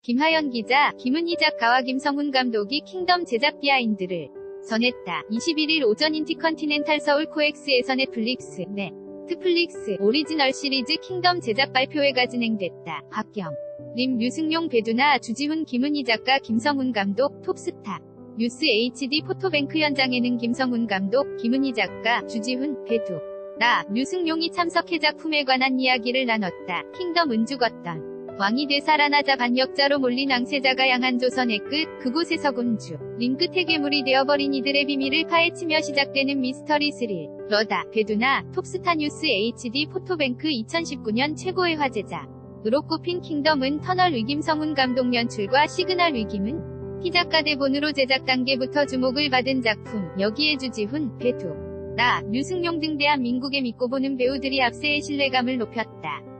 김하연 기자, 김은희 작가와 김성훈 감독이 킹덤 제작 비하인드를 전했다. 21일 오전 인티컨티넨탈 서울 코엑스에서 넷플릭스 오리지널 시리즈 킹덤 제작 발표회가 진행됐다. 박경, 림, 류승용, 배두나, 주지훈, 김은희 작가, 김성훈 감독, 톱스타 뉴스 HD 포토뱅크 현장에는 김성훈 감독, 김은희 작가, 주지훈, 배두나, 류승용이 참석해 작품에 관한 이야기를 나눴다. 킹덤은 죽었던 왕이 되살아나자 반역자로 몰린 앙세자가 향한 조선의 끝, 그곳에서 군주 림 끝에 괴물이 되어버린 이들의 비밀을 파헤치며 시작되는 미스터리 스릴러다. 배두나, 톱스타 뉴스 HD 포토뱅크 2019년 최고의 화제작으로 꼽힌 킹덤은 터널 위 김성훈 감독 연출과 시그널 위 김은 희 작가 대본으로 제작 단계부터 주목을 받은 작품. 여기에 주지훈, 배두나, 류승용 등 대한민국에 믿고 보는 배우들이 앞세의 신뢰감을 높였다.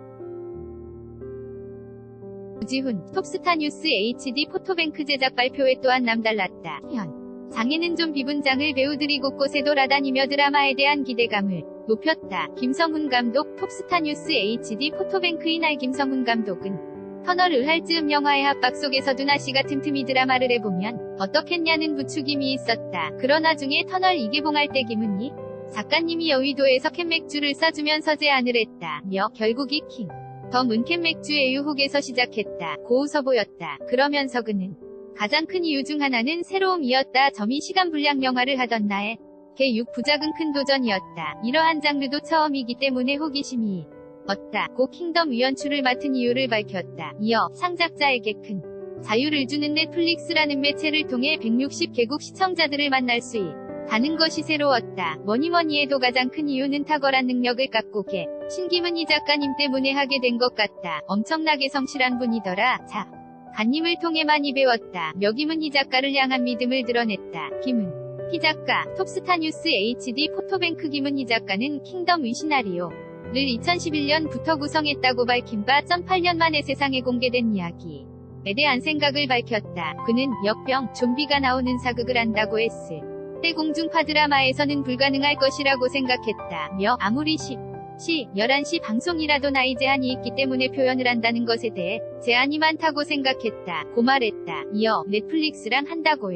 주지훈, 톱스타 뉴스 HD 포토뱅크 제작 발표회 또한 남달랐다. 현 장에는 좀 비분장을 배우들이 곳곳에 돌아다니며 드라마에 대한 기대감을 높였다. 김성훈 감독, 톱스타 뉴스 HD 포토뱅크의 날 김성훈 감독은 터널 을할즈음 영화의 합박 속에서 두나씨가 틈틈이 드라마를 해보면 어떻겠냐는 부추김이 있었다. 그러나 중에 터널 2개봉할 때 김은희 작가님이 여의도에서 캔맥주를 싸주면서 제안을 했다며 결국 이 킹 더 문캔 맥주의 유혹에서 시작했다. 고 웃어 보였다. 그러면서 그는 가장 큰 이유 중 하나는 새로움이었다. 점이 시간 분량 영화를 하던 나의 개6부작은 큰 도전이었다. 이러한 장르도 처음이기 때문에 호기심이 없다. 고 킹덤 위연출을 맡은 이유를 밝혔다. 이어 창작자에게 큰 자유를 주는 넷플릭스라는 매체를 통해 160개국 시청자들을 만날 수 있다는 것이 새로웠다. 뭐니뭐니 해도 가장 큰 이유는 탁월한 능력을 갖고 계신 김은희 작가님 때문에 하게 된 것 같다. 엄청나게 성실한 분이더라. 작가님을 통해 많이 배웠다. 며 김은희 작가를 향한 믿음을 드러냈다. 김은희 작가, 톱스타 뉴스 HD 포토뱅크 김은희 작가는 킹덤 위 시나리오를 2011년부터 구성했다고 밝힌 바 8년 만에 세상에 공개된 이야기에 대한 생각을 밝혔다. 그는 역병, 좀비가 나오는 사극을 한다고 했을 때 공중파 드라마에서는 불가능할 것이라고 생각했다며 아무리 11시 방송이라도 나이 제한이 있기 때문에 표현을 한다는 것에 대해 제한이 많다고 생각했다. 고 말했다. 이어 넷플릭스랑 한다고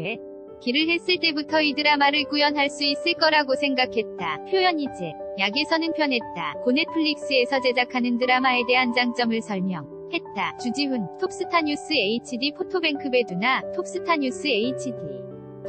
길을 했을 때부터 이 드라마를 구현할 수 있을 거라고 생각했다. 표현이제 약에서는 편했다. 고 넷플릭스에서 제작하는 드라마에 대한 장점을 설명했다. 주지훈, 톱스타 뉴스 HD 포토뱅크 배두나, 톱스타 뉴스 HD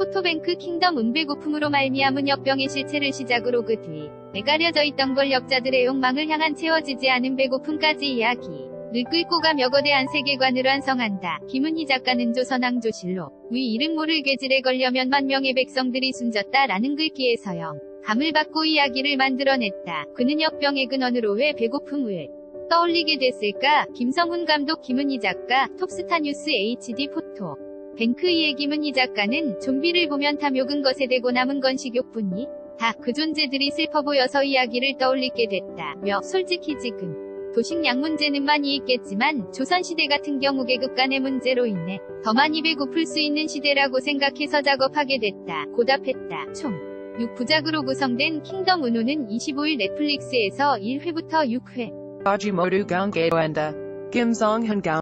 포토뱅크 킹덤 배고픔으로 말미암은 역병의 실체를 시작으로 그 뒤에 가려져 있던 권력자들의 욕망을 향한 채워지지 않은 배고픔까지 이야기를 끌고 가며 거대한 세계관을 완성한다. 김은희 작가는 조선왕조실록 위 이름 모를 괴질에 걸려면 만명의 백성들이 숨졌다라는 글귀에서 영감을 받고 이야기를 만들어냈다. 그는 역병의 근원으로 왜 배고픔을 떠올리게 됐을까? 김성훈 감독, 김은희 작가, 톱스타 뉴스 HD 포토 뱅크이의 김은희 작가는 좀비를 보면 탐욕은 것에 대고 남은 건 식욕뿐이 다 그 존재들이 슬퍼 보여서 이야기를 떠올리게 됐다며 솔직히 지금 도식량 문제는 많이 있겠지만 조선시대 같은 경우 계급 간의 문제로 인해 더 많이 배고플 수 있는 시대라고 생각해서 작업하게 됐다. 고답했다. 총 6부작으로 구성된 킹덤 은호는 25일 넷플릭스에서 1회부터 6회 Baju Modu Gaung Gaywanda. Kim Song Han Gaung